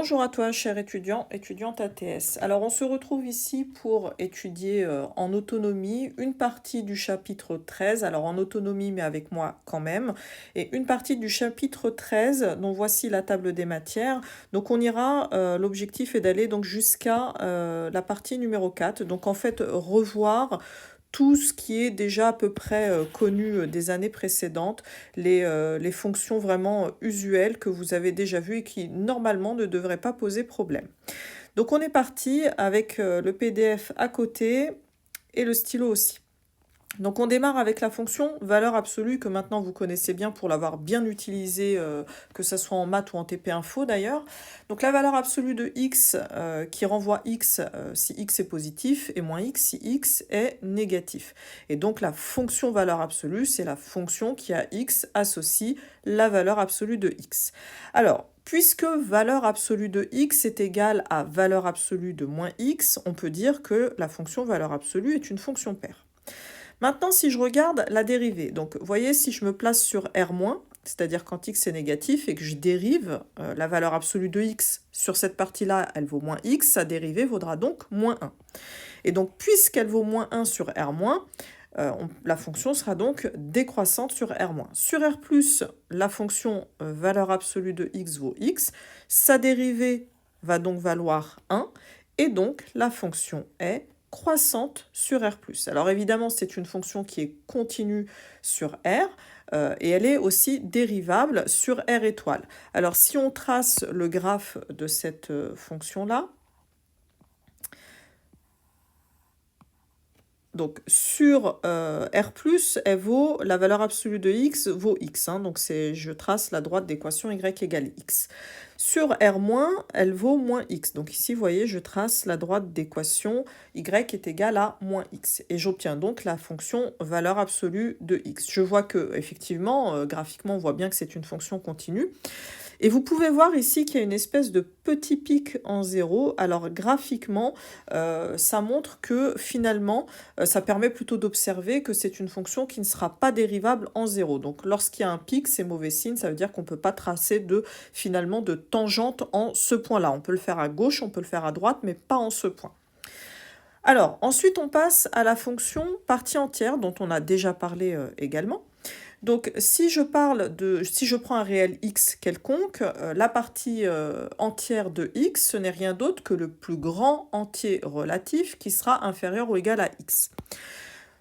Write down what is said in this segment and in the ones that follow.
Bonjour à toi, cher étudiant, étudiante ATS. Alors, on se retrouve ici pour étudier en autonomie une partie du chapitre 13, alors en autonomie, mais avec moi quand même, et une partie du chapitre 13, dont voici la table des matières. Donc, on ira, l'objectif est d'aller donc jusqu'à la partie numéro 4. Donc, en fait, revoir tout ce qui est déjà à peu près connu des années précédentes, les fonctions vraiment usuelles que vous avez déjà vues et qui normalement ne devraient pas poser problème. Donc on est parti avec le PDF à côté et le stylo aussi. Donc on démarre avec la fonction valeur absolue que maintenant vous connaissez bien pour l'avoir bien utilisée, que ce soit en maths ou en TP Info d'ailleurs. Donc la valeur absolue de x qui renvoie x si x est positif et moins x si x est négatif. Et donc la fonction valeur absolue, c'est la fonction qui à x associe la valeur absolue de x. Alors, puisque valeur absolue de x est égale à valeur absolue de moins x, on peut dire que la fonction valeur absolue est une fonction paire. Maintenant, si je regarde la dérivée, donc vous voyez, si je me place sur R-, c'est-à-dire quand x est négatif et que je dérive la valeur absolue de x sur cette partie-là, elle vaut moins x, sa dérivée vaudra donc moins 1. Et donc, puisqu'elle vaut moins 1 sur R-, la fonction sera donc décroissante sur R-. Sur R+, la fonction valeur absolue de x vaut x, sa dérivée va donc valoir 1, et donc la fonction est croissante sur R+. Alors évidemment, c'est une fonction qui est continue sur R, et elle est aussi dérivable sur R étoile. Alors si on trace le graphe de cette fonction-là, donc sur R+, elle vaut, la valeur absolue de x vaut x, hein, donc je trace la droite d'équation y égale x. Sur R-, elle vaut moins x, donc ici, vous voyez, je trace la droite d'équation y est égale à moins x, et j'obtiens donc la fonction valeur absolue de x. Je vois que, effectivement, graphiquement, on voit bien que c'est une fonction continue. Et vous pouvez voir ici qu'il y a une espèce de petit pic en 0. Alors graphiquement, ça montre que finalement, ça permet plutôt d'observer que c'est une fonction qui ne sera pas dérivable en 0. Donc lorsqu'il y a un pic, c'est mauvais signe, ça veut dire qu'on ne peut pas tracer finalement de tangente en ce point-là. On peut le faire à gauche, on peut le faire à droite, mais pas en ce point. Alors ensuite, on passe à la fonction partie entière dont on a déjà parlé également. Donc, si je prends un réel x quelconque, la partie entière de x, ce n'est rien d'autre que le plus grand entier relatif qui sera inférieur ou égal à x.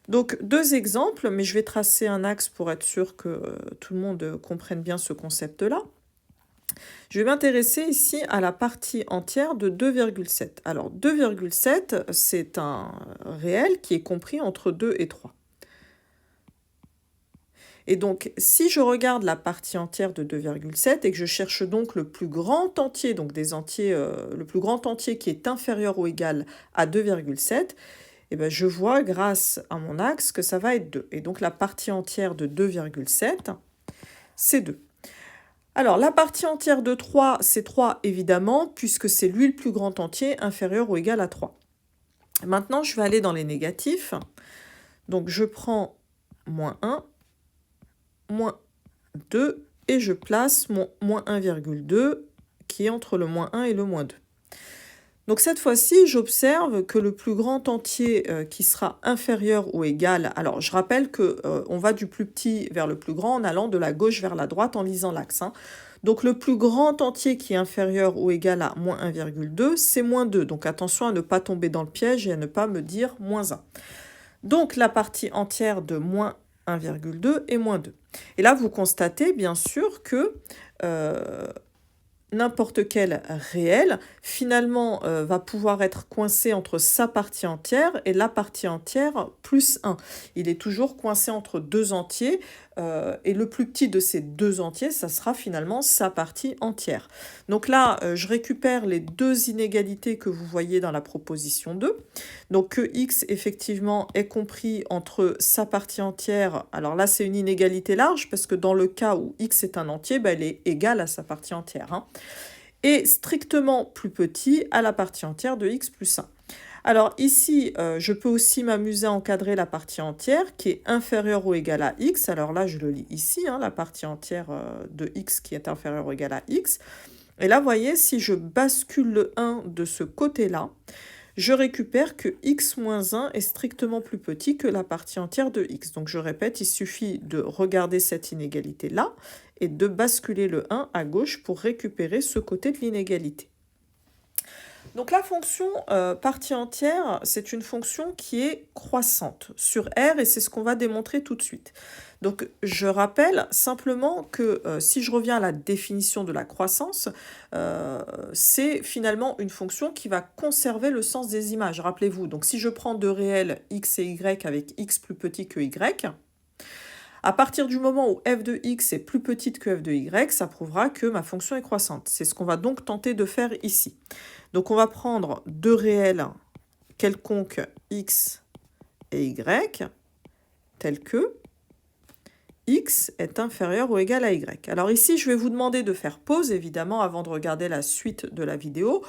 Donc, deux exemples, mais je vais tracer un axe pour être sûr que tout le monde comprenne bien ce concept-là. Je vais m'intéresser ici à la partie entière de 2,7. Alors, 2,7, c'est un réel qui est compris entre 2 et 3. Et donc, si je regarde la partie entière de 2,7 et que je cherche donc le plus grand entier, donc le plus grand entier qui est inférieur ou égal à 2,7, eh ben, je vois grâce à mon axe que ça va être 2. Et donc la partie entière de 2,7, c'est 2. Alors, la partie entière de 3, c'est 3 évidemment, puisque c'est lui le plus grand entier inférieur ou égal à 3. Maintenant, je vais aller dans les négatifs. Donc, je prends moins 1, moins 2, et je place mon moins 1,2 qui est entre le moins 1 et le moins 2. Donc cette fois-ci, j'observe que le plus grand entier qui sera inférieur ou égal, alors je rappelle qu'on va du plus petit vers le plus grand en allant de la gauche vers la droite en lisant l'axe. Donc le plus grand entier qui est inférieur ou égal à moins 1,2, c'est moins 2. Donc attention à ne pas tomber dans le piège et à ne pas me dire moins 1. Donc la partie entière de moins 1,2 et moins 2. Et là, vous constatez bien sûr que n'importe quel réel, finalement, va pouvoir être coincé entre sa partie entière et la partie entière plus 1. Il est toujours coincé entre deux entiers, et le plus petit de ces deux entiers, ça sera finalement sa partie entière. Donc là, je récupère les deux inégalités que vous voyez dans la proposition 2. Donc que x, effectivement, est compris entre sa partie entière. Alors là, c'est une inégalité large, parce que dans le cas où x est un entier, elle est égale à sa partie entière. Et strictement plus petit à la partie entière de x plus 1. Alors ici, je peux aussi m'amuser à encadrer la partie entière qui est inférieure ou égale à x. Alors là, je le lis ici, la partie entière de x qui est inférieure ou égale à x. Et là, vous voyez, si je bascule le 1 de ce côté-là, je récupère que x moins 1 est strictement plus petit que la partie entière de x. Donc je répète, il suffit de regarder cette inégalité-là et de basculer le 1 à gauche pour récupérer ce côté de l'inégalité. Donc la fonction partie entière, c'est une fonction qui est croissante sur R et c'est ce qu'on va démontrer tout de suite. Donc je rappelle simplement que si je reviens à la définition de la croissance, c'est finalement une fonction qui va conserver le sens des images. Rappelez-vous, donc si je prends deux réels x et y avec x plus petit que y, à partir du moment où f de x est plus petite que f de y, ça prouvera que ma fonction est croissante. C'est ce qu'on va donc tenter de faire ici. Donc on va prendre deux réels quelconques x et y, tels que x est inférieur ou égal à y. Alors ici, je vais vous demander de faire pause, évidemment, avant de regarder la suite de la vidéo,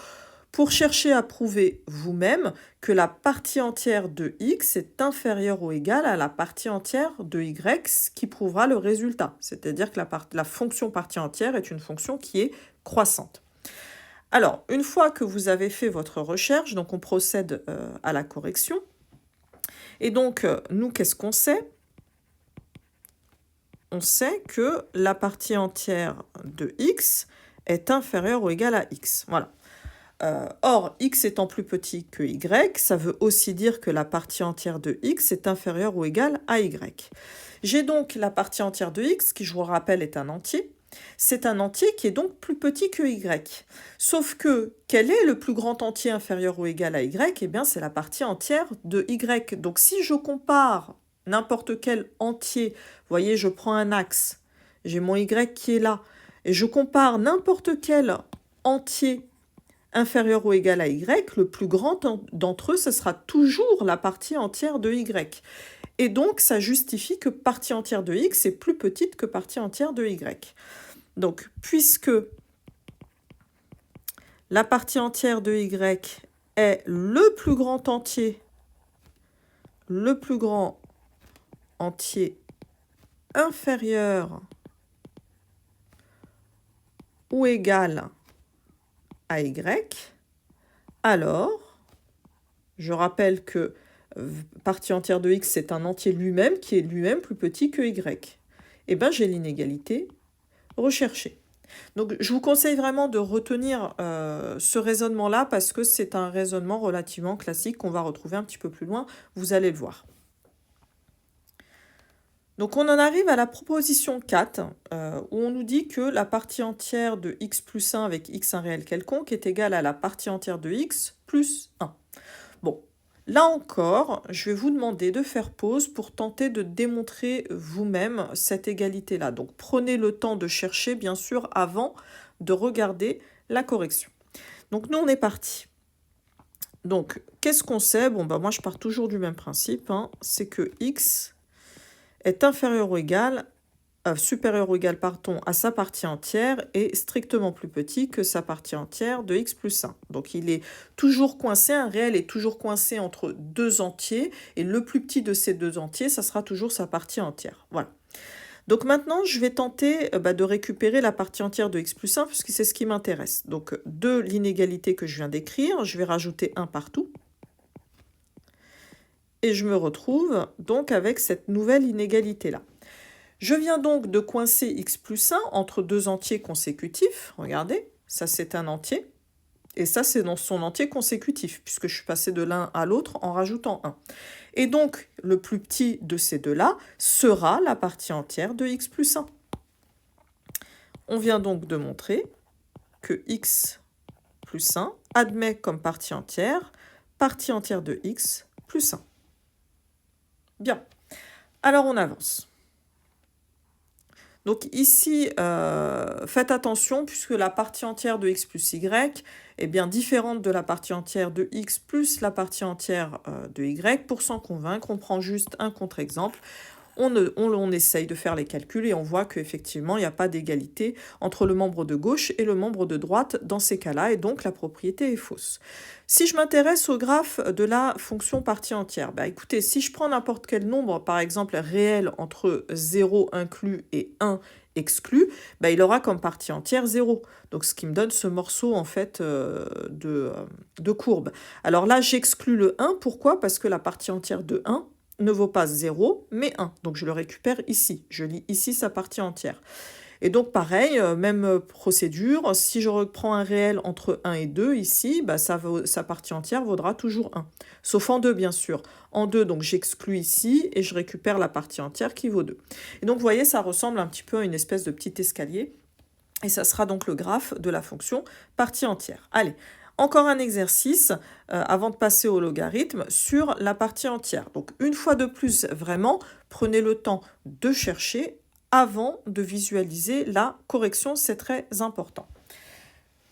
pour chercher à prouver vous-même que la partie entière de x est inférieure ou égale à la partie entière de y, ce qui prouvera le résultat. C'est-à-dire que la fonction partie entière est une fonction qui est croissante. Alors, une fois que vous avez fait votre recherche, donc on procède à la correction. Et donc, nous, qu'est-ce qu'on sait? On sait que la partie entière de x est inférieure ou égale à x. Voilà. Or, x étant plus petit que y, ça veut aussi dire que la partie entière de x est inférieure ou égale à y. J'ai donc la partie entière de x, qui je vous rappelle est un entier. C'est un entier qui est donc plus petit que y. Sauf que, quel est le plus grand entier inférieur ou égal à y? Eh bien, c'est la partie entière de y. Donc, si je compare n'importe quel entier, vous voyez, je prends un axe, j'ai mon y qui est là, et je compare n'importe quel entier inférieur ou égal à y, le plus grand d'entre eux, ce sera toujours la partie entière de y. Et donc, ça justifie que partie entière de x est plus petite que partie entière de y. Donc, puisque la partie entière de y est le plus grand entier inférieur ou égal à y, alors, je rappelle que partie entière de x, c'est un entier lui-même qui est lui-même plus petit que y. Eh bien, j'ai l'inégalité recherchée. Donc, je vous conseille vraiment de retenir ce raisonnement-là parce que c'est un raisonnement relativement classique qu'on va retrouver un petit peu plus loin. Vous allez le voir. Donc, on en arrive à la proposition 4, où on nous dit que la partie entière de x plus 1 avec x un réel quelconque est égale à la partie entière de x plus 1. Bon, là encore, je vais vous demander de faire pause pour tenter de démontrer vous-même cette égalité-là. Donc, prenez le temps de chercher, bien sûr, avant de regarder la correction. Donc, nous, on est parti. Donc, qu'est-ce qu'on sait? Bon, moi, je pars toujours du même principe, hein, c'est que x est inférieur ou égal, supérieur ou égal, pardon, à sa partie entière est strictement plus petit que sa partie entière de x plus 1. Donc il est toujours coincé, un réel est toujours coincé entre deux entiers, et le plus petit de ces deux entiers, ça sera toujours sa partie entière. Voilà. Donc maintenant, je vais tenter de récupérer la partie entière de x plus 1, puisque c'est ce qui m'intéresse. Donc de l'inégalité que je viens d'écrire, je vais rajouter 1 partout. Et je me retrouve donc avec cette nouvelle inégalité-là. Je viens donc de coincer x plus 1 entre deux entiers consécutifs. Regardez, ça c'est un entier. Et ça c'est dans son entier consécutif, puisque je suis passée de l'un à l'autre en rajoutant 1. Et donc, le plus petit de ces deux-là sera la partie entière de x plus 1. On vient donc de montrer que x plus 1 admet comme partie entière de x plus 1. Bien, alors on avance. Donc ici, faites attention puisque la partie entière de x plus y est bien différente de la partie entière de x plus la partie entière de y. Pour s'en convaincre, on prend juste un contre-exemple. On essaye de faire les calculs et on voit qu'effectivement, il n'y a pas d'égalité entre le membre de gauche et le membre de droite dans ces cas-là, et donc la propriété est fausse. Si je m'intéresse au graphe de la fonction partie entière, bah écoutez, si je prends n'importe quel nombre, par exemple réel entre 0 inclus et 1 exclu, bah il aura comme partie entière 0. Donc ce qui me donne ce morceau en fait de courbe. Alors là, j'exclus le 1, pourquoi? Parce que la partie entière de 1 ne vaut pas 0, mais 1. Donc je le récupère ici. Je lis ici sa partie entière. Et donc pareil, même procédure, si je reprends un réel entre 1 et 2 ici, bah, sa partie entière vaudra toujours 1. Sauf en 2 bien sûr. En 2, donc j'exclus ici et je récupère la partie entière qui vaut 2. Et donc vous voyez, ça ressemble un petit peu à une espèce de petit escalier. Et ça sera donc le graphe de la fonction partie entière. Allez, encore un exercice avant de passer au logarithme sur la partie entière. Donc une fois de plus, vraiment, prenez le temps de chercher avant de visualiser la correction, c'est très important.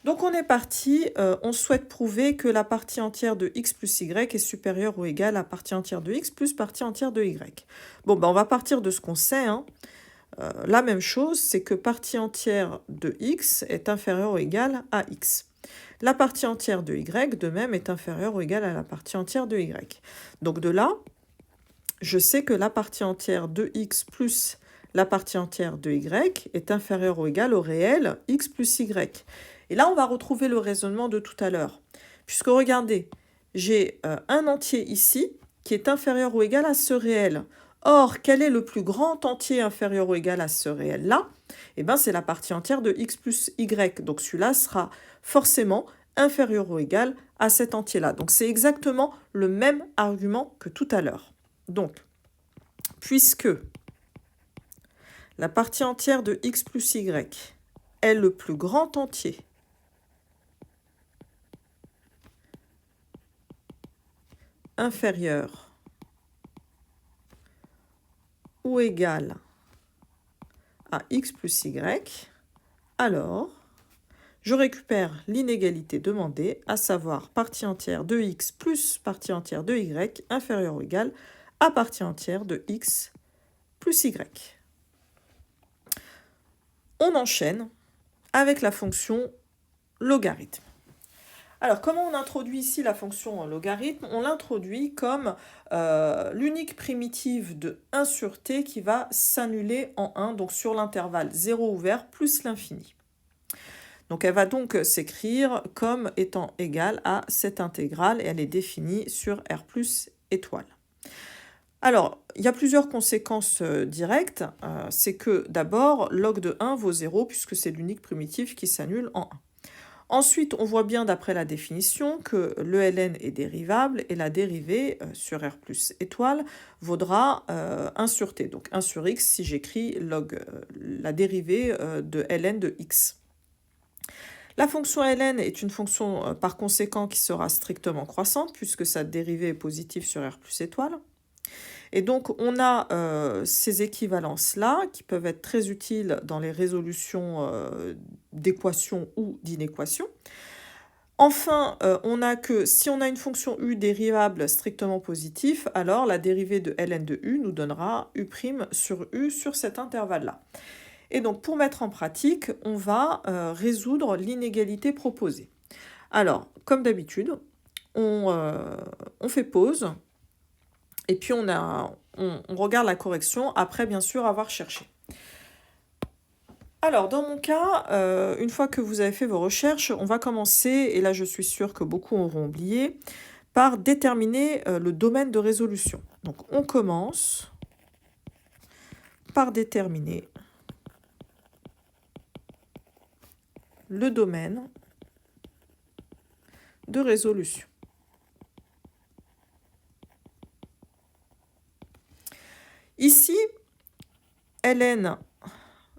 Donc on est parti, on souhaite prouver que la partie entière de x plus y est supérieure ou égale à partie entière de x plus partie entière de y. Bon, ben on va partir de ce qu'on sait, hein. La même chose, c'est que partie entière de x est inférieure ou égale à x. La partie entière de y, de même, est inférieure ou égale à la partie entière de y. Donc de là, je sais que la partie entière de x plus la partie entière de y est inférieure ou égale au réel x plus y. Et là, on va retrouver le raisonnement de tout à l'heure. Puisque regardez, j'ai un entier ici qui est inférieur ou égal à ce réel. Or, quel est le plus grand entier inférieur ou égal à ce réel-là? Eh bien, c'est la partie entière de x plus y. Donc, celui-là sera forcément inférieur ou égal à cet entier-là. Donc, c'est exactement le même argument que tout à l'heure. Donc, puisque la partie entière de x plus y est le plus grand entier inférieur ou égal à x plus y, alors je récupère l'inégalité demandée, à savoir partie entière de x plus partie entière de y inférieure ou égale à partie entière de x plus y. On enchaîne avec la fonction logarithme. Alors, comment on introduit ici la fonction logarithme? On l'introduit comme l'unique primitive de 1 sur t qui va s'annuler en 1, donc sur l'intervalle 0 ouvert plus l'infini. Donc, elle va donc s'écrire comme étant égale à cette intégrale, et elle est définie sur R plus étoile. Alors, il y a plusieurs conséquences directes. C'est que d'abord, log de 1 vaut 0 puisque c'est l'unique primitive qui s'annule en 1. Ensuite, on voit bien d'après la définition que le ln est dérivable et la dérivée sur R plus étoile vaudra 1 sur t. Donc 1 sur x si j'écris la dérivée de ln de x. La fonction ln est une fonction par conséquent qui sera strictement croissante puisque sa dérivée est positive sur R plus étoile. Et donc, on a ces équivalences-là qui peuvent être très utiles dans les résolutions d'équations ou d'inéquations. Enfin, on a que si on a une fonction u dérivable strictement positive, alors la dérivée de ln de u nous donnera u' sur u sur cet intervalle-là. Et donc, pour mettre en pratique, on va résoudre l'inégalité proposée. Alors, comme d'habitude, on fait pause. Et puis on regarde la correction après bien sûr avoir cherché. Alors dans mon cas, une fois que vous avez fait vos recherches, on va commencer, et là je suis sûre que beaucoup auront oublié, par déterminer le domaine de résolution. Donc on commence par déterminer le domaine de résolution. Ici, ln,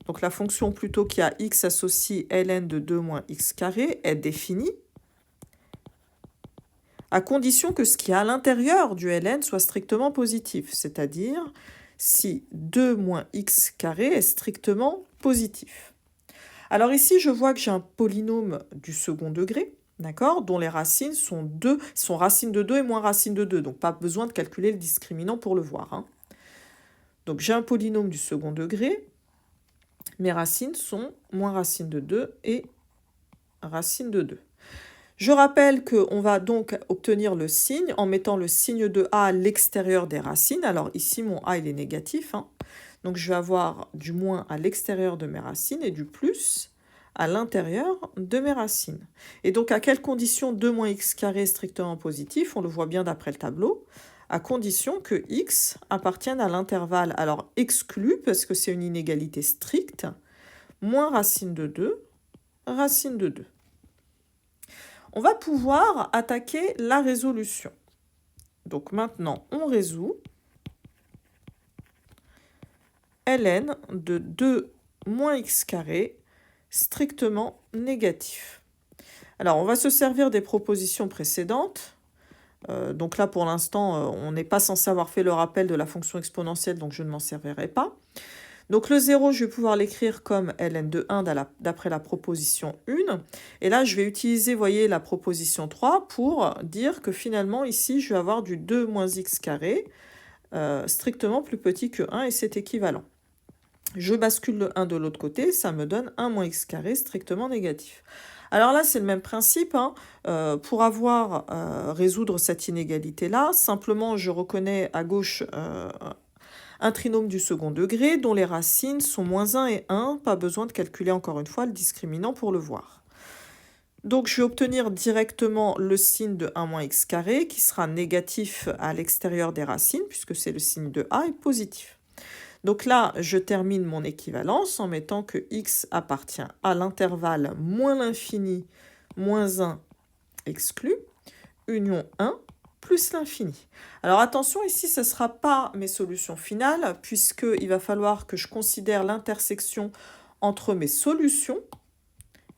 donc la fonction plutôt qui a x associe ln de 2 moins x carré, est définie à condition que ce qui est à l'intérieur du ln soit strictement positif, c'est-à-dire si 2 moins x carré est strictement positif. Alors ici, je vois que j'ai un polynôme du second degré, d'accord, dont les racines sont racine de 2 et moins racine de 2, donc pas besoin de calculer le discriminant pour le voir, hein. Donc j'ai un polynôme du second degré. Mes racines sont moins racine de 2 et racine de 2. Je rappelle qu'on va donc obtenir le signe en mettant le signe de A à l'extérieur des racines. Alors ici, mon A, il est négatif, hein. Donc je vais avoir du moins à l'extérieur de mes racines et du plus à l'intérieur de mes racines. Et donc à quelles conditions 2 moins x carré est strictement positif? On le voit bien d'après le tableau. À condition que x appartienne à l'intervalle, alors exclu, parce que c'est une inégalité stricte, moins racine de 2, racine de 2. On va pouvoir attaquer la résolution. Donc maintenant, on résout ln de 2 moins x carré strictement négatif. Alors, on va se servir des propositions précédentes. Donc là, pour l'instant, on n'est pas censé avoir fait le rappel de la fonction exponentielle, donc je ne m'en servirai pas. Donc le 0, je vais pouvoir l'écrire comme ln de 1 d'après la proposition 1. Et là, je vais utiliser, vous voyez, la proposition 3 pour dire que finalement, ici, je vais avoir du 2 moins x carré strictement plus petit que 1 et c'est équivalent. Je bascule le 1 de l'autre côté, ça me donne 1 moins x carré strictement négatif. Alors là, c'est le même principe, hein. Pour résoudre cette inégalité-là, simplement, je reconnais à gauche un trinôme du second degré dont les racines sont moins 1 et 1. Pas besoin de calculer encore une fois le discriminant pour le voir. Donc je vais obtenir directement le signe de 1 moins x carré qui sera négatif à l'extérieur des racines puisque c'est le signe de A est positif. Donc là, je termine mon équivalence en mettant que x appartient à l'intervalle moins l'infini moins 1 exclu, union 1 plus l'infini. Alors attention, ici, ce ne sera pas mes solutions finales, puisqu'il va falloir que je considère l'intersection entre mes solutions,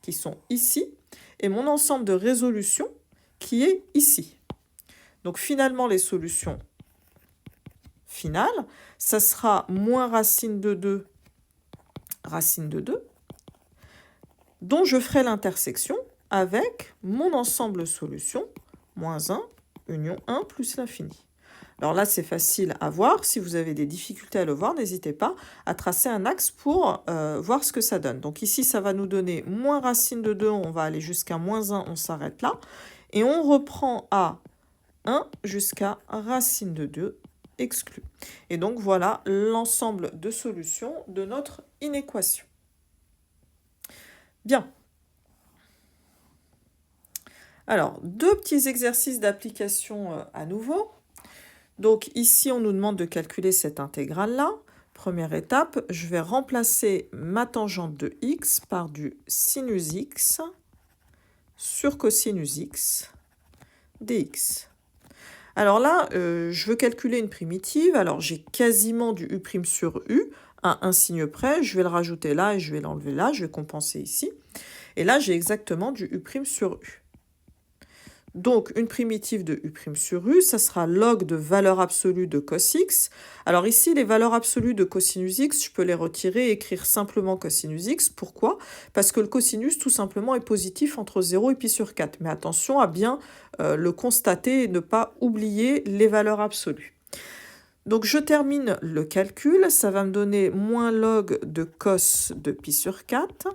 qui sont ici, et mon ensemble de résolution, qui est ici. Donc finalement, les solutions finales, ça sera moins racine de 2, racine de 2, dont je ferai l'intersection avec mon ensemble solution, moins 1, union 1 plus l'infini. Alors là, c'est facile à voir. Si vous avez des difficultés à le voir, n'hésitez pas à tracer un axe pour voir ce que ça donne. Donc ici, ça va nous donner moins racine de 2, on va aller jusqu'à moins 1, on s'arrête là. Et on reprend à 1 jusqu'à racine de 2 exclu. Et donc voilà l'ensemble de solutions de notre inéquation. Bien. Alors, 2 petits exercices d'application à nouveau. Donc ici, on nous demande de calculer cette intégrale-là. Première étape, je vais remplacer ma tangente de x par du sinus x sur cosinus x dx. Alors là, je veux calculer une primitive. Alors j'ai quasiment du u' sur u à un signe près. Je vais le rajouter là et je vais l'enlever là. Je vais compenser ici. Et là, j'ai exactement du u' sur u. Donc, une primitive de u' sur u, ça sera log de valeur absolue de cos x. Alors ici, les valeurs absolues de cosinus x, je peux les retirer et écrire simplement cosinus x. Pourquoi? Parce que le cosinus, tout simplement, est positif entre 0 et pi sur 4. Mais attention à bien le constater et ne pas oublier les valeurs absolues. Donc, je termine le calcul. Ça va me donner moins log de cos de pi sur 4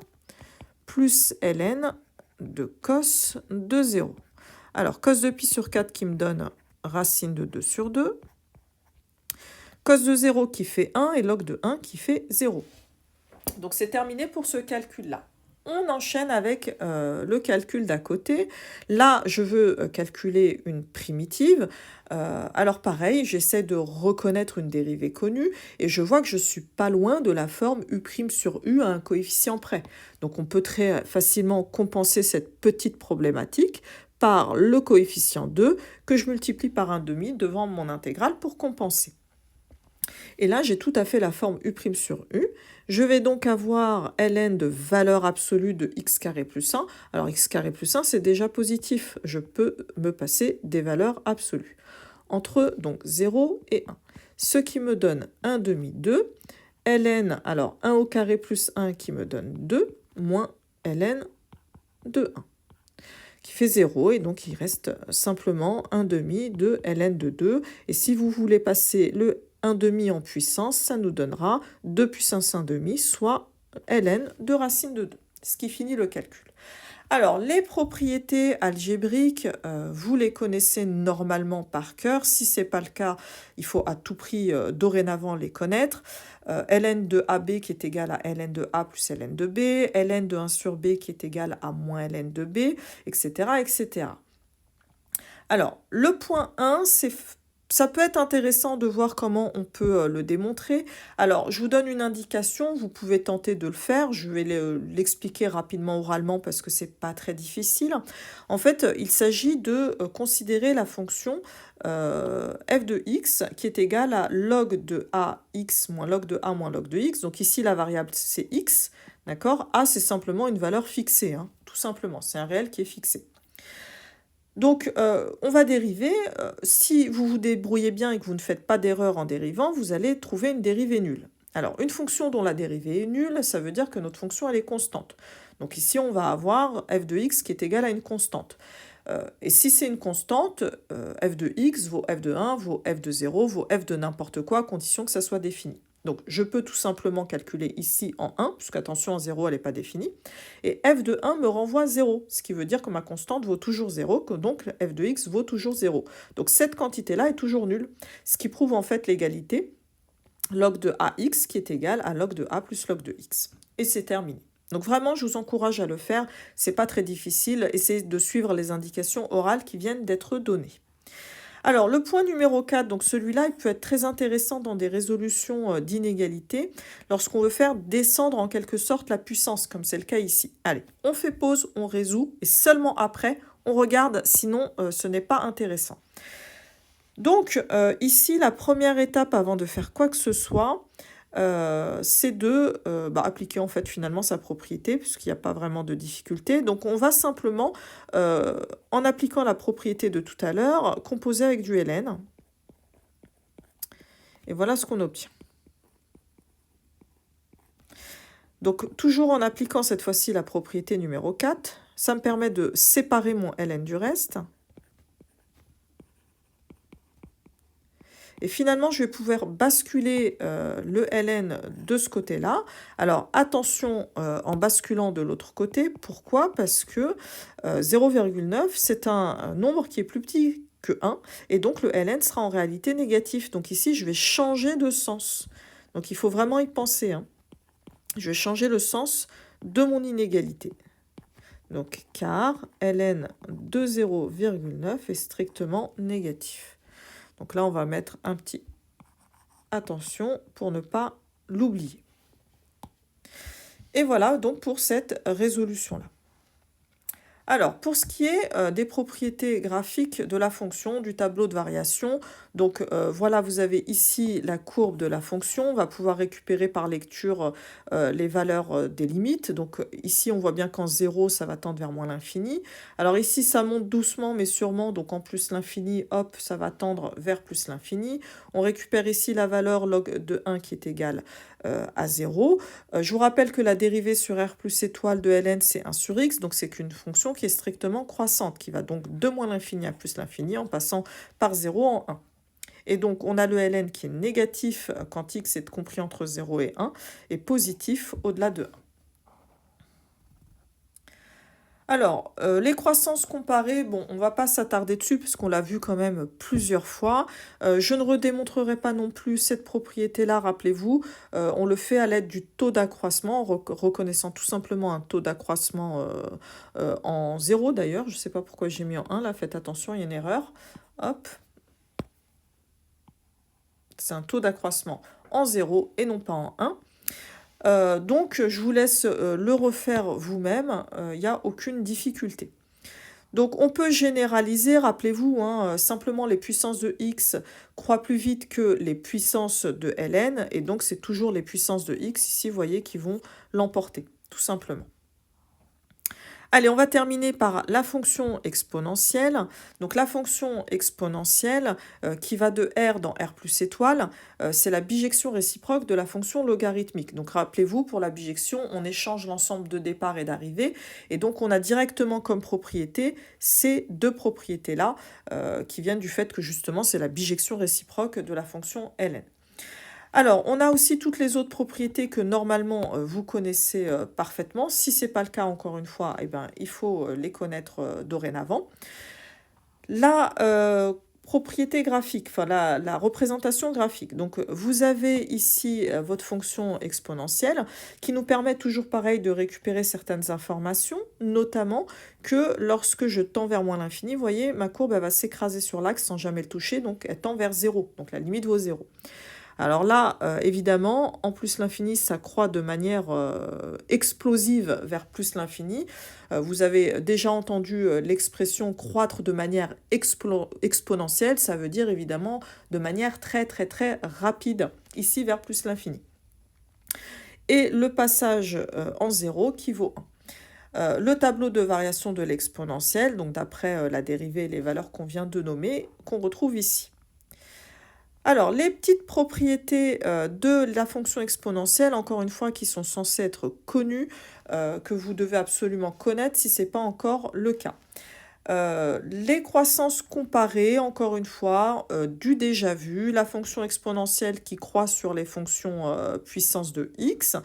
plus ln de cos de 0. Alors, cos de pi sur 4 qui me donne racine de 2 sur 2. Cos de 0 qui fait 1 et log de 1 qui fait 0. Donc, c'est terminé pour ce calcul-là. On enchaîne avec le calcul d'à côté. Là, je veux calculer une primitive. Alors pareil, j'essaie de reconnaître une dérivée connue et je vois que je ne suis pas loin de la forme u' sur u à un coefficient près. Donc on peut très facilement compenser cette petite problématique par le coefficient 2 que je multiplie par 1/2 devant mon intégrale pour compenser. Et là, j'ai tout à fait la forme u' sur u. Je vais donc avoir ln de valeur absolue de x carré plus 1. Alors x carré plus 1, c'est déjà positif. Je peux me passer des valeurs absolues. Entre donc 0 et 1. Ce qui me donne 1/2, 2. ln, alors 1 au carré plus 1 qui me donne 2, moins ln de 1. Qui fait 0, et donc il reste simplement 1/2 de ln de 2. Et si vous voulez passer le 1 demi en puissance, ça nous donnera 2 puissance 1 demi, soit ln de racine de 2, ce qui finit le calcul. Alors, les propriétés algébriques, vous les connaissez normalement par cœur. Si ce n'est pas le cas, il faut à tout prix dorénavant les connaître. Ln de AB qui est égal à ln de A plus ln de B, ln de 1 sur B qui est égal à moins ln de B, etc., etc. Alors, le point 1, ça peut être intéressant de voir comment on peut le démontrer. Alors, je vous donne une indication, vous pouvez tenter de le faire. Je vais l'expliquer rapidement oralement parce que c'est pas très difficile. En fait, il s'agit de considérer la fonction f de x qui est égale à log de ax moins log de a moins log de x. Donc ici, la variable, c'est x, d'accord? A, c'est simplement une valeur fixée, hein, tout simplement. C'est un réel qui est fixé. Donc, on va dériver. Si vous vous débrouillez bien et que vous ne faites pas d'erreur en dérivant, vous allez trouver une dérivée nulle. Alors, une fonction dont la dérivée est nulle, ça veut dire que notre fonction, elle est constante. Donc ici, on va avoir f de x qui est égal à une constante. Et si c'est une constante, f de x vaut f de 1, vaut f de 0, vaut f de n'importe quoi, à condition que ça soit défini. Donc, je peux tout simplement calculer ici en 1, puisqu'attention, en 0, elle n'est pas définie. Et f de 1 me renvoie 0, ce qui veut dire que ma constante vaut toujours 0, que donc f de x vaut toujours 0. Donc, cette quantité-là est toujours nulle, ce qui prouve en fait l'égalité log de ax qui est égal à log de a plus log de x. Et c'est terminé. Donc vraiment, je vous encourage à le faire. C'est pas très difficile. Essayez de suivre les indications orales qui viennent d'être données. Alors, le point numéro 4, donc celui-là, il peut être très intéressant dans des résolutions d'inégalités, lorsqu'on veut faire descendre en quelque sorte la puissance, comme c'est le cas ici. Allez, on fait pause, on résout, et seulement après, on regarde, sinon ce n'est pas intéressant. Donc, ici, la première étape avant de faire quoi que ce soit, c'est de appliquer en fait finalement sa propriété, puisqu'il n'y a pas vraiment de difficulté. Donc on va simplement, en appliquant la propriété de tout à l'heure, composer avec du ln. Et voilà ce qu'on obtient. Donc toujours en appliquant cette fois-ci la propriété numéro 4, ça me permet de séparer mon ln du reste. Et finalement, je vais pouvoir basculer le ln de ce côté-là. Alors, attention en basculant de l'autre côté. Pourquoi? Parce que 0,9, c'est un nombre qui est plus petit que 1. Et donc, le ln sera en réalité négatif. Donc ici, je vais changer de sens. Donc, il faut vraiment y penser, hein. Je vais changer le sens de mon inégalité. Donc, car ln de 0,9 est strictement négatif. Donc là, on va mettre un petit attention pour ne pas l'oublier. Et voilà donc pour cette résolution-là. Alors, pour ce qui est des propriétés graphiques de la fonction, du tableau de variation, donc voilà, vous avez ici la courbe de la fonction. On va pouvoir récupérer par lecture les valeurs des limites. Donc ici, on voit bien qu'en 0, ça va tendre vers moins l'infini. Alors ici, ça monte doucement, mais sûrement. Donc en plus l'infini, hop, ça va tendre vers plus l'infini. On récupère ici la valeur log de 1 qui est égale à 0. Je vous rappelle que la dérivée sur r plus étoile de ln, c'est 1 sur x. Donc c'est qu'une fonction qui est strictement croissante, qui va donc de moins l'infini à plus l'infini en passant par 0 en 1. Et donc, on a le ln qui est négatif quand x est compris entre 0 et 1, et positif au-delà de 1. Alors, les croissances comparées, bon, on ne va pas s'attarder dessus puisqu'on l'a vu quand même plusieurs fois. Je ne redémontrerai pas non plus cette propriété-là, rappelez-vous. On le fait à l'aide du taux d'accroissement, en reconnaissant tout simplement un taux d'accroissement en 0 d'ailleurs. Je ne sais pas pourquoi j'ai mis en 1, là, faites attention, il y a une erreur. Hop. C'est un taux d'accroissement en 0 et non pas en 1. Donc, je vous laisse le refaire vous-même, il n'y a aucune difficulté. Donc, on peut généraliser, rappelez-vous, hein, simplement les puissances de x croient plus vite que les puissances de ln, et donc c'est toujours les puissances de x, ici, vous voyez, qui vont l'emporter, tout simplement. Allez, on va terminer par la fonction exponentielle. Donc la fonction exponentielle qui va de r dans r plus étoile, c'est la bijection réciproque de la fonction logarithmique. Donc rappelez-vous, pour la bijection, on échange l'ensemble de départ et d'arrivée. Et donc on a directement comme propriété ces deux propriétés-là qui viennent du fait que justement c'est la bijection réciproque de la fonction ln. Alors, on a aussi toutes les autres propriétés que normalement, vous connaissez, parfaitement. Si ce n'est pas le cas, encore une fois, eh ben, il faut, les connaître, dorénavant. La, propriété graphique, enfin la représentation graphique. Donc, vous avez ici, votre fonction exponentielle qui nous permet toujours pareil de récupérer certaines informations, notamment que lorsque je tends vers moins l'infini, vous voyez, ma courbe elle va s'écraser sur l'axe sans jamais le toucher, donc elle tend vers 0, donc la limite vaut 0. Alors là, évidemment, en plus l'infini, ça croît de manière, explosive vers plus l'infini. Vous avez déjà entendu, l'expression croître de manière exponentielle, ça veut dire évidemment de manière très, très, très rapide, ici vers plus l'infini. Et le passage, en 0 qui vaut 1. Le tableau de variation de l'exponentielle, donc d'après, la dérivée et les valeurs qu'on vient de nommer, qu'on retrouve ici. Alors, les petites propriétés, de la fonction exponentielle, encore une fois, qui sont censées être connues, que vous devez absolument connaître si ce n'est pas encore le cas. Les croissances comparées, encore une fois, du déjà vu, la fonction exponentielle qui croît sur les fonctions puissance de x,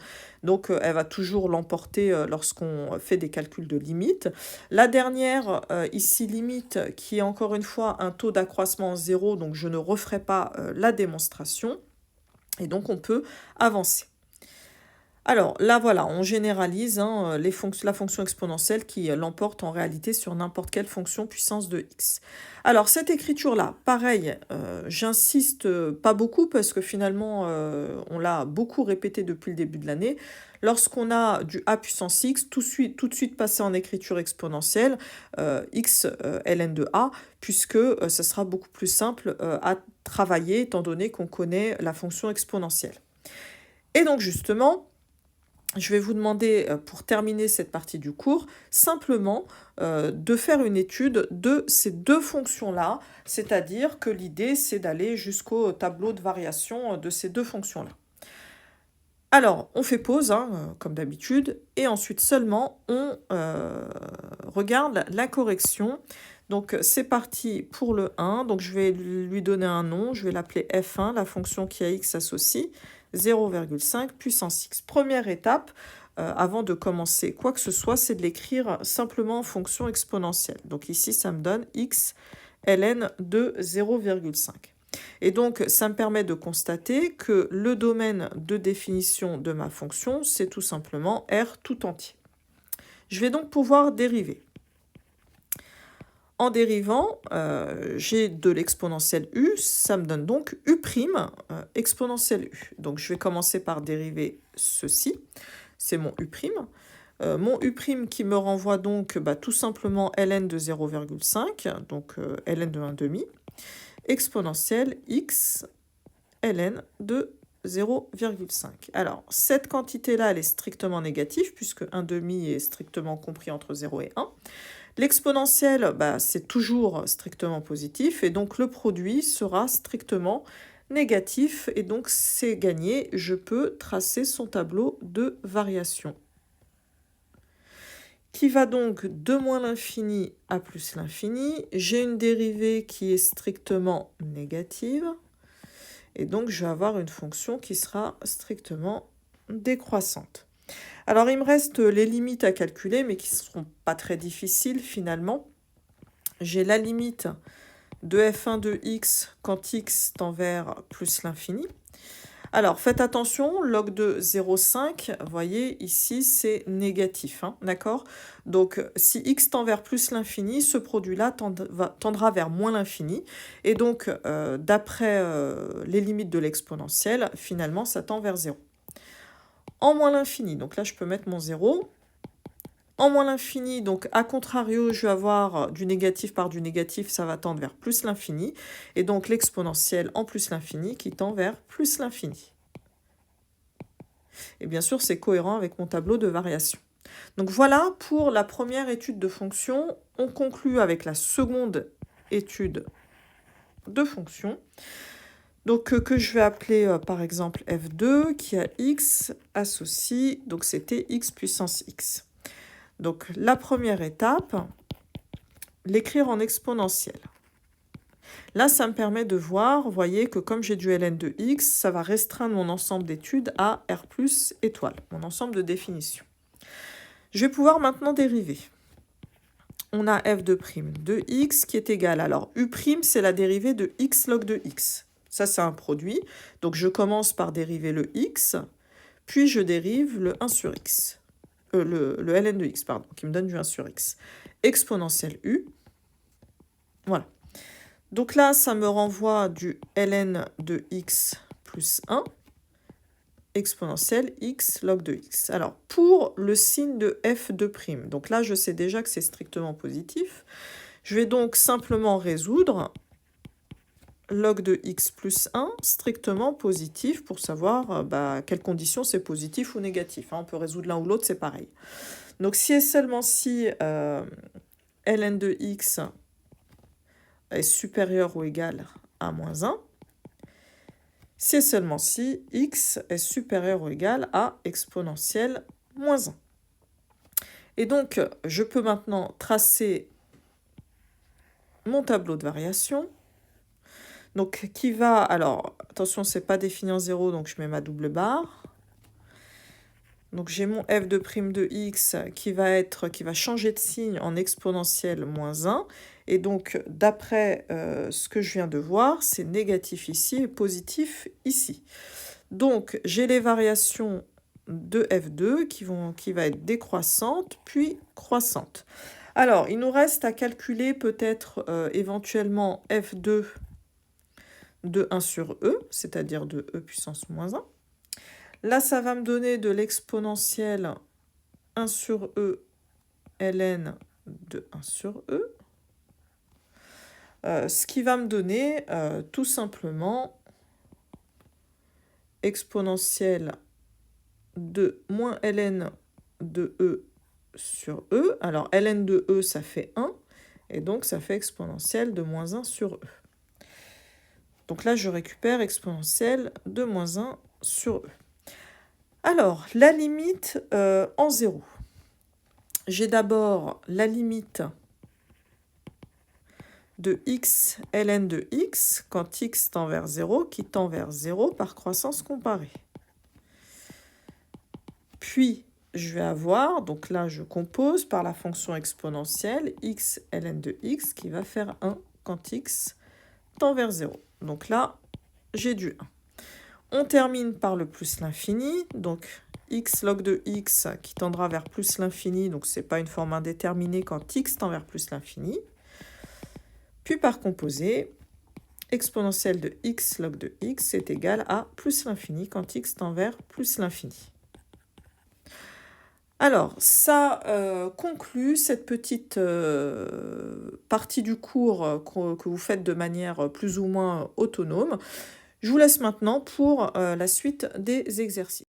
donc elle va toujours l'emporter lorsqu'on fait des calculs de limite. La dernière, ici limite, qui est encore une fois un taux d'accroissement 0, donc je ne referai pas la démonstration, et donc on peut avancer. Alors là, voilà, on généralise hein, la fonction exponentielle qui l'emporte en réalité sur n'importe quelle fonction puissance de x. Alors cette écriture-là, pareil, j'insiste pas beaucoup parce que finalement, on l'a beaucoup répété depuis le début de l'année. Lorsqu'on a du a puissance x, tout de suite passer en écriture exponentielle, x ln de a, puisque ce sera beaucoup plus simple à travailler étant donné qu'on connaît la fonction exponentielle. Et donc justement, je vais vous demander, pour terminer cette partie du cours, simplement de faire une étude de ces deux fonctions-là, c'est-à-dire que l'idée, c'est d'aller jusqu'au tableau de variation de ces deux fonctions-là. Alors, on fait pause, hein, comme d'habitude, et ensuite seulement, on regarde la correction. Donc, c'est parti pour le 1. Donc, je vais lui donner un nom. Je vais l'appeler f1, la fonction qui à x associe 0,5 puissance x. Première étape, avant de commencer quoi que ce soit, c'est de l'écrire simplement en fonction exponentielle. Donc, ici, ça me donne x ln de 0,5. Et donc, ça me permet de constater que le domaine de définition de ma fonction, c'est tout simplement R tout entier. Je vais donc pouvoir dériver. En dérivant, j'ai de l'exponentielle u, ça me donne donc u' exponentielle u. Donc, je vais commencer par dériver ceci, c'est mon u'. Mon u' qui me renvoie donc tout simplement ln de 0,5, donc ln de 1,5, exponentielle x ln de 0,5. Alors, cette quantité-là, elle est strictement négative, puisque 1,5 est strictement compris entre 0 et 1. L'exponentielle, c'est toujours strictement positif, et donc le produit sera strictement négatif, et donc c'est gagné. Je peux tracer son tableau de variation, qui va donc de moins l'infini à plus l'infini. J'ai une dérivée qui est strictement négative, et donc je vais avoir une fonction qui sera strictement décroissante. Alors il me reste les limites à calculer, mais qui ne seront pas très difficiles finalement. J'ai la limite de f1 de x quand x tend vers plus l'infini. Alors, faites attention, log de 0,5, vous voyez, ici, c'est négatif, hein, d'accord? Donc, si x tend vers plus l'infini, ce produit-là tendra vers moins l'infini. Et donc, d'après les limites de l'exponentielle, finalement, ça tend vers 0. En moins l'infini, donc là, je peux mettre mon 0. En moins l'infini, donc à contrario, je vais avoir du négatif par du négatif, ça va tendre vers plus l'infini. Et donc l'exponentielle en plus l'infini qui tend vers plus l'infini. Et bien sûr, c'est cohérent avec mon tableau de variation. Donc voilà pour la première étude de fonction. On conclut avec la seconde étude de fonction. Donc que je vais appeler par exemple f2 qui a x associe, donc c'était x puissance x. Donc la première étape, l'écrire en exponentielle. Là, ça me permet de voir, vous voyez, que comme j'ai du ln de x, ça va restreindre mon ensemble d'études à R plus étoile, mon ensemble de définition. Je vais pouvoir maintenant dériver. On a f de prime de x qui est égal, alors u', c'est la dérivée de x log de x. Ça, c'est un produit. Donc, je commence par dériver le x, puis je dérive le 1 sur x. Le ln de x, pardon, qui me donne du 1 sur x. Exponentielle u. Voilà. Donc là, ça me renvoie du ln de x plus 1, exponentielle x log de x. Alors, pour le signe de f de prime, donc là, je sais déjà que c'est strictement positif. Je vais donc simplement résoudre log de x plus 1, strictement positif, pour savoir quelles conditions c'est positif ou négatif. On peut résoudre l'un ou l'autre, c'est pareil. Donc, si et seulement si ln de x est supérieur ou égal à moins 1, si et seulement si x est supérieur ou égal à exponentielle moins 1. Et donc, je peux maintenant tracer mon tableau de variation. Donc, qui va... Alors, attention, c'est pas défini en 0, donc je mets ma double barre. Donc, j'ai mon f de prime de x qui va changer de signe en exponentielle moins 1. Et donc, d'après ce que je viens de voir, c'est négatif ici et positif ici. Donc, j'ai les variations de f2 qui va être décroissante, puis croissante. Alors, il nous reste à calculer peut-être éventuellement f2 de 1 sur e, c'est-à-dire de e puissance moins 1. Là, ça va me donner de l'exponentielle 1 sur e ln de 1 sur e. Ce qui va me donner tout simplement exponentielle de moins ln de e sur e. Alors, ln de e, ça fait 1, et donc ça fait exponentielle de moins 1 sur e. Donc là, je récupère exponentielle de moins 1 sur e. Alors, la limite en 0. J'ai d'abord la limite de x ln de x quand x tend vers 0, qui tend vers 0 par croissance comparée. Puis, je vais avoir, donc là, je compose par la fonction exponentielle x ln de x qui va faire 1 quand x tend vers 0. Donc là, j'ai du 1. On termine par le plus l'infini, donc x log de x qui tendra vers plus l'infini, donc ce n'est pas une forme indéterminée quand x tend vers plus l'infini. Puis par composé, exponentielle de x log de x est égal à plus l'infini quand x tend vers plus l'infini. Alors, ça conclut cette petite partie du cours que vous faites de manière plus ou moins autonome. Je vous laisse maintenant pour la suite des exercices.